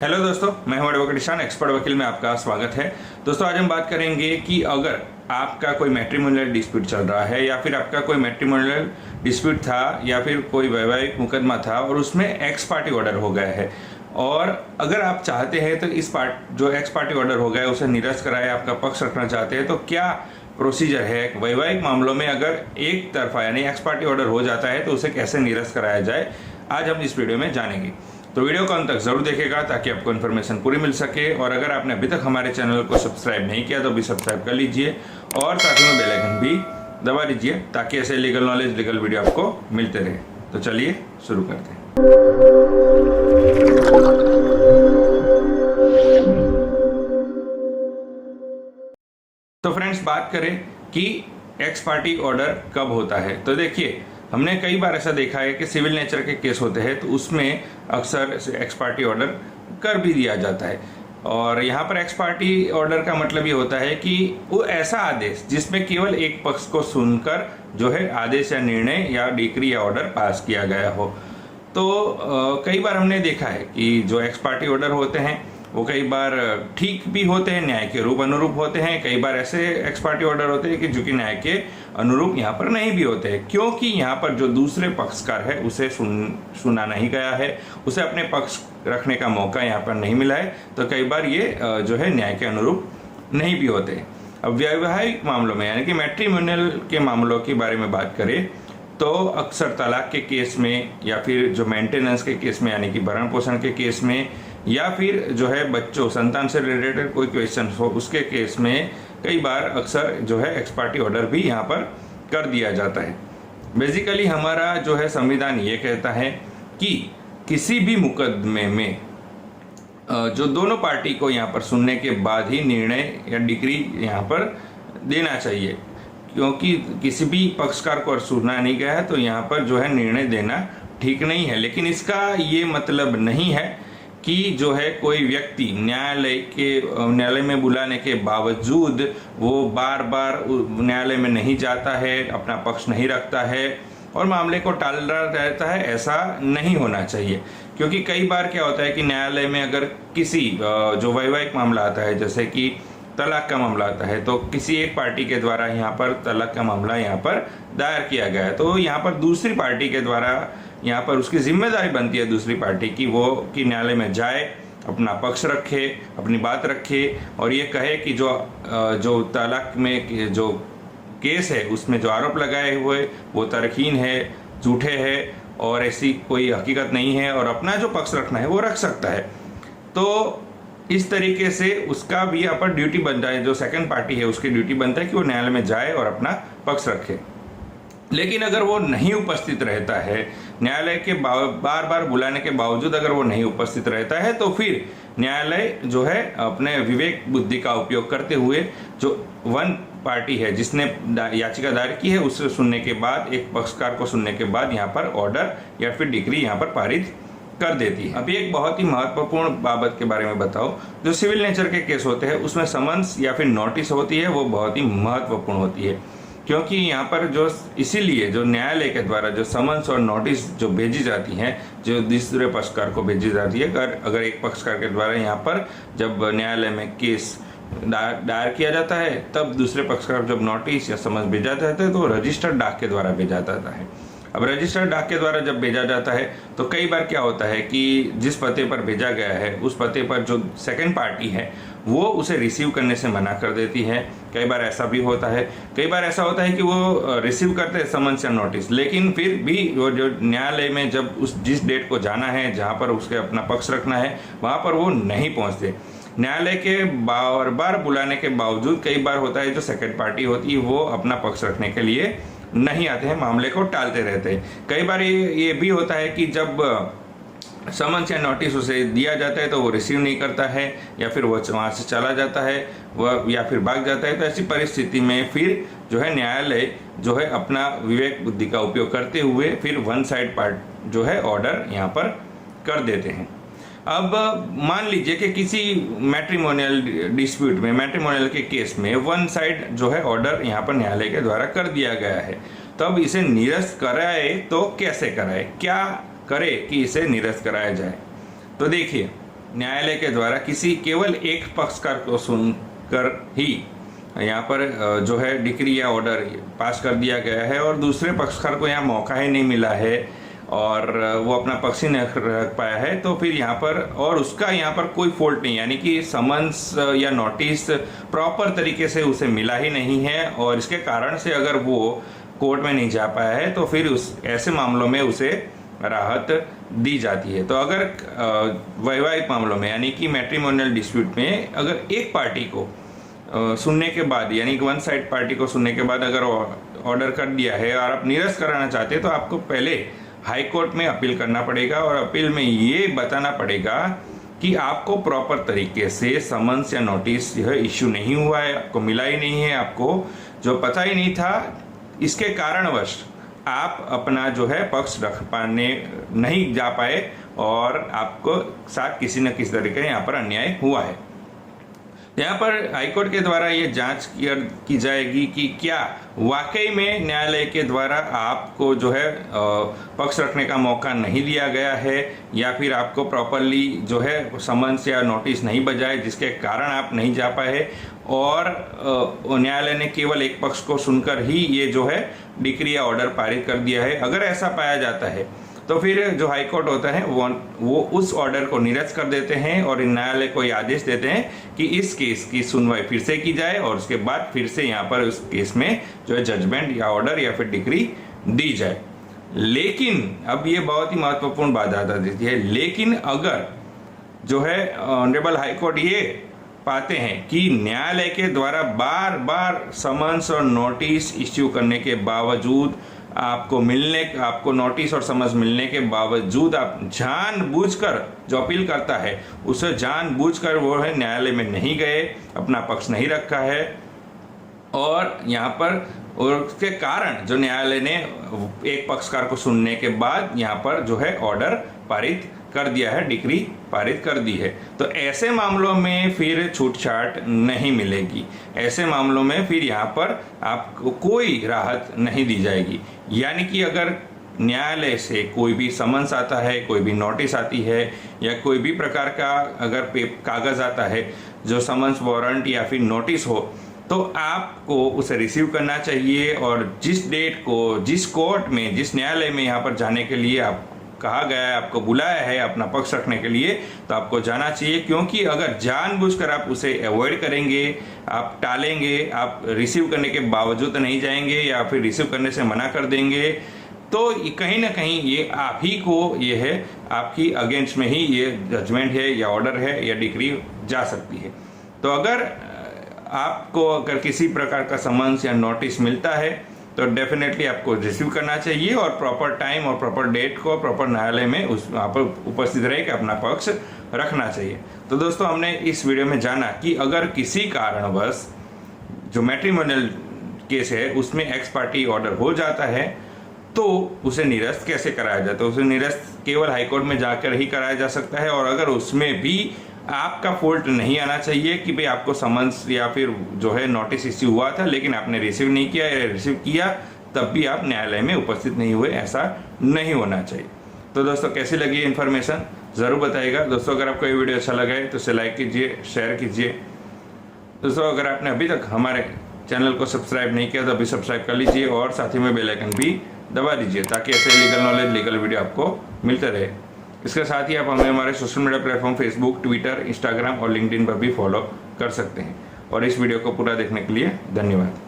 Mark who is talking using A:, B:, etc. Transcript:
A: Hello दोस्तों, मैं हूं एडवोकेट ईशान, एक्सपर्ट वकील में आपका स्वागत है। दोस्तों, आज हम बात करेंगे कि अगर आपका कोई मैट्रिमोनियल डिस्प्यूट चल रहा है या फिर आपका कोई मैट्रिमोनियल डिस्प्यूट था या फिर कोई वैवाहिक मुकदमा था और उसमें एक्स पार्टी ऑर्डर हो गया है, और अगर आप चाहते हैं तो इस जो एक्स पार्टी ऑर्डर हो गया है उसे निरस्त कराए, आपका पक्ष रखना चाहते हैं, तो क्या प्रोसीजर है वैवाहिक मामलों में अगर एक तरफा यानी एक्स पार्टी ऑर्डर हो जाता है तो उसे कैसे निरस्त कराया जाए, आज हम इस वीडियो में जानेंगे। तो वीडियो को अंत तक जरूर देखेगा ताकि आपको इन्फॉर्मेशन पूरी मिल सके। और अगर आपने अभी तक हमारे चैनल को सब्सक्राइब नहीं किया तो भी सब्सक्राइब कर लीजिए और साथ में बेल आइकन भी दबा दीजिए ताकि ऐसे लीगल नॉलेज, लीगल वीडियो आपको मिलते रहे। तो चलिए शुरू करते हैं। तो फ्रेंड्स, बात करें कि एक्स पार्टी ऑर्डर कब होता है, तो देखिए, हमने कई बार ऐसा देखा है कि सिविल नेचर के केस होते हैं तो उसमें अक्सर एक्स पार्टी ऑर्डर कर भी दिया जाता है। और यहाँ पर एक्स पार्टी ऑर्डर का मतलब ये होता है कि वो ऐसा आदेश जिसमें केवल एक पक्ष को सुनकर जो है आदेश या निर्णय या डिक्री या ऑर्डर पास किया गया हो। तो कई बार हमने देखा है कि जो एक्स पार्टी ऑर्डर होते हैं वो कई बार ठीक भी होते हैं, न्याय के रूप अनुरूप होते हैं। कई बार ऐसे एक्स पार्टी ऑर्डर होते हैं कि जो कि न्याय के अनुरूप यहाँ पर नहीं भी होते हैं, क्योंकि यहाँ पर जो दूसरे पक्षकार है उसे सुना नहीं गया है, उसे अपने पक्ष रखने का मौका यहाँ पर नहीं मिला है। तो कई बार ये जो है न्याय के अनुरूप नहीं भी होते। अब वैवाहिक मामलों में यानी कि मैट्रिमोनियल के मामलों के बारे में बात करें तो अक्सर तलाक के केस में या फिर जो मेंटेनेंस के केस में यानी कि भरण पोषण के केस में या फिर जो है बच्चों संतान से रिलेटेड कोई क्वेश्चन हो उसके केस में कई बार अक्सर जो है एक्स पार्टी ऑर्डर भी यहाँ पर कर दिया जाता है। बेसिकली हमारा जो है संविधान ये कहता है कि किसी भी मुकदमे में जो दोनों पार्टी को यहाँ पर सुनने के बाद ही निर्णय या डिक्री यहाँ पर देना चाहिए, क्योंकि किसी भी पक्षकार को सुना नहीं गया है तो यहाँ पर जो है निर्णय देना ठीक नहीं है। लेकिन इसका ये मतलब नहीं है कि जो है कोई व्यक्ति न्यायालय में बुलाने के बावजूद वो बार बार न्यायालय में नहीं जाता है, अपना पक्ष नहीं रखता है और मामले को टाल रहा रहता है। ऐसा नहीं होना चाहिए, क्योंकि कई बार क्या होता है कि न्यायालय में अगर किसी जो वैवाहिक मामला आता है, जैसे कि तलाक का मामला आता है, तो किसी एक पार्टी के द्वारा यहाँ पर तलाक का मामला यहाँ पर दायर किया गया है, तो यहाँ पर दूसरी पार्टी के द्वारा यहाँ पर उसकी जिम्मेदारी बनती है दूसरी पार्टी की वो कि न्यायालय में जाए, अपना पक्ष रखे, अपनी बात रखे और ये कहे कि जो तलाक में जो केस है उसमें जो आरोप लगाए हुए वो तर्कहीन है, झूठे है और ऐसी कोई हकीकत नहीं है, और अपना जो पक्ष रखना है वो रख सकता है। तो इस तरीके से उसका भी यहाँ पर ड्यूटी बनता है, जो सेकंड पार्टी है उसकी ड्यूटी बनता है कि वो न्यायालय में जाए और अपना पक्ष रखे। लेकिन अगर वो नहीं उपस्थित रहता है, न्यायालय के बार बार बुलाने के बावजूद अगर वो नहीं उपस्थित रहता है, तो फिर न्यायालय जो है अपने विवेक बुद्धि का उपयोग करते हुए जो वन पार्टी है जिसने याचिका दायर की है उसे सुनने के बाद, एक पक्षकार को सुनने के बाद यहाँ पर ऑर्डर या फिर डिक्री यहाँ पर पारित कर देती है। अभी एक बहुत ही महत्वपूर्ण बाबत के बारे में बताओ। जो सिविल नेचर के केस होते हैं उसमें समन्स या फिर नोटिस होती है, वो बहुत ही महत्वपूर्ण होती है, क्योंकि यहाँ पर जो इसीलिए जो न्यायालय के द्वारा जो समन्स और नोटिस जो भेजी जाती हैं, जो दूसरे पक्षकार को भेजी जाती है, अगर एक पक्षकार के द्वारा यहाँ पर जब न्यायालय में केस दायर किया जाता है तब दूसरे पक्षकार जब नोटिस या समन्स भेजा जाता है तो रजिस्टर्ड डाक के द्वारा भेजा जाता है। अब रजिस्टर्ड डाक के द्वारा जब भेजा जाता है तो कई बार क्या होता है कि जिस पते पर भेजा गया है उस पते पर जो सेकंड पार्टी है वो उसे रिसीव करने से मना कर देती है। कई बार ऐसा भी होता है, कई बार ऐसा होता है कि वो रिसीव करते हैं समन्स या नोटिस, लेकिन फिर भी वो जो न्यायालय में जब जिस डेट को जाना है, जहाँ पर उसके अपना पक्ष रखना है, वहाँ पर वो नहीं पहुँचते। न्यायालय के बार बार बुलाने के बावजूद कई बार होता है जो सेकंड पार्टी होती है वो अपना पक्ष रखने के लिए नहीं आते हैं, मामले को टालते रहते हैं। कई बार ये भी होता है कि जब समन्स या नोटिस उसे दिया जाता है तो वो रिसीव नहीं करता है या फिर वो वहाँ से चला जाता है वह या फिर भाग जाता है। तो ऐसी परिस्थिति में फिर जो है न्यायालय जो है अपना विवेक बुद्धि का उपयोग करते हुए फिर वन साइड पार्ट जो है ऑर्डर यहाँ पर कर देते हैं। अब मान लीजिए कि किसी मैट्रिमोनियल डिस्प्यूट में, मैट्रिमोनियल के केस में वन साइड जो है ऑर्डर यहाँ पर न्यायालय के द्वारा कर दिया गया है, तो अब इसे निरस्त कराए तो कैसे कराए, क्या करे कि इसे निरस्त कराया जाए। तो देखिए, न्यायालय के द्वारा किसी केवल एक पक्षकार को सुनकर ही यहाँ पर जो है डिक्री या ऑर्डर पास कर दिया गया है और दूसरे पक्षकार को यहाँ मौका ही नहीं मिला है और वो अपना पक्ष ही नहीं रख पाया है, तो फिर यहाँ पर और उसका यहाँ पर कोई फॉल्ट नहीं, यानी कि समन्स या नोटिस प्रॉपर तरीके से उसे मिला ही नहीं है और इसके कारण से अगर वो कोर्ट में नहीं जा पाया है तो फिर उस ऐसे मामलों में उसे राहत दी जाती है। तो अगर वैवाहिक मामलों में यानी कि मैट्रिमोनियल डिस्प्यूट में अगर एक पार्टी को सुनने के बाद यानी कि वन साइड पार्टी को सुनने के बाद अगर ऑर्डर कर दिया है और आप निरस्त कराना चाहते हैं तो आपको पहले हाई कोर्ट में अपील करना पड़ेगा और अपील में ये बताना पड़ेगा कि आपको प्रॉपर तरीके से समन्स या नोटिस यह इश्यू नहीं हुआ है, आपको मिला ही नहीं है, आपको जो पता ही नहीं था, इसके कारणवश आप अपना जो है पक्ष रख पाने नहीं जा पाए और आपको साथ किसी न किसी तरीके यहाँ पर अन्याय हुआ है। यहाँ पर हाईकोर्ट के द्वारा ये जांच की जाएगी कि क्या वाकई में न्यायालय के द्वारा आपको जो है पक्ष रखने का मौका नहीं दिया गया है या फिर आपको प्रॉपरली जो है समन्स या नोटिस नहीं बजाए जिसके कारण आप नहीं जा पाए और न्यायालय ने केवल एक पक्ष को सुनकर ही ये जो है डिक्री या ऑर्डर पारित कर दिया है। अगर ऐसा पाया जाता है तो फिर जो हाई कोर्ट होता है वो उस ऑर्डर को निरस्त कर देते हैं और न्यायालय को ये आदेश देते हैं कि इस केस की सुनवाई फिर से की जाए और उसके बाद फिर से यहाँ पर उस केस में जो है जजमेंट या ऑर्डर या फिर डिक्री दी जाए। लेकिन अब ये बहुत ही महत्वपूर्ण बात आ जाती है, लेकिन अगर जो है ऑनरेबल हाई कोर्ट ये पाते हैं कि न्यायालय के द्वारा बार बार समन्स और नोटिस इश्यू करने के बावजूद आपको नोटिस और समझ मिलने के बावजूद आप जानबूझकर जो अपील करता है उसे जानबूझकर वो है न्यायालय में नहीं गए, अपना पक्ष नहीं रखा है और यहाँ पर उसके कारण जो न्यायालय ने एक पक्षकार को सुनने के बाद यहाँ पर जो है ऑर्डर पारित कर दिया है, डिक्री पारित कर दी है, तो ऐसे मामलों में फिर छूटछाट नहीं मिलेगी। ऐसे मामलों में फिर यहाँ पर आपको कोई राहत नहीं दी जाएगी। यानी कि अगर न्यायालय से कोई भी समन्स आता है, कोई भी नोटिस आती है या कोई भी प्रकार का अगर कागज आता है जो समन्स वारंट या फिर नोटिस हो, तो आपको उसे रिसीव करना चाहिए और जिस डेट को जिस कोर्ट में जिस न्यायालय में यहाँ पर जाने के लिए आप कहा गया है, आपको बुलाया है अपना पक्ष रखने के लिए, तो आपको जाना चाहिए। क्योंकि अगर जानबूझकर आप उसे अवॉइड करेंगे, आप टालेंगे, आप रिसीव करने के बावजूद नहीं जाएंगे या फिर रिसीव करने से मना कर देंगे, तो कहीं ना कहीं ये आप ही को ये है आपकी अगेंस्ट में ही ये जजमेंट है या ऑर्डर है या डिक्री जा सकती है। तो अगर आपको अगर किसी प्रकार का समन्स या नोटिस मिलता है तो डेफिनेटली आपको रिसीव करना चाहिए और प्रॉपर टाइम और प्रॉपर डेट को प्रॉपर न्यायालय में उस वहाँ पर उपस्थित रह के अपना पक्ष रखना चाहिए। तो दोस्तों हमने इस वीडियो में जाना कि अगर किसी कारणवश जो मैट्रिमोनियल केस है उसमें एक्स पार्टी ऑर्डर हो जाता है तो उसे निरस्त कैसे कराया जाता है। उसे निरस्त केवल हाईकोर्ट में जाकर ही कराया जा सकता है और अगर उसमें भी आपका फॉल्ट नहीं आना चाहिए कि भाई आपको समन्स या फिर जो है नोटिस इश्यू हुआ था लेकिन आपने रिसीव नहीं किया या रिसीव किया तब भी आप न्यायालय में उपस्थित नहीं हुए, ऐसा नहीं होना चाहिए। तो दोस्तों कैसी लगी इन्फॉर्मेशन ज़रूर बताइएगा। दोस्तों अगर आपको ये वीडियो अच्छा लगा है तो इसे लाइक कीजिए, शेयर कीजिए। दोस्तों अगर आपने अभी तक हमारे चैनल को सब्सक्राइब नहीं किया तो अभी सब्सक्राइब कर लीजिए और साथ ही में बेल आइकन भी दबा दीजिए ताकि ऐसे लीगल नॉलेज लीगल वीडियो आपको मिलते रहे। इसके साथ ही आप हमें हमारे social media platform Facebook, Twitter, Instagram और लिंक्डइन पर भी फॉलो कर सकते हैं। और इस वीडियो को पूरा देखने के लिए धन्यवाद।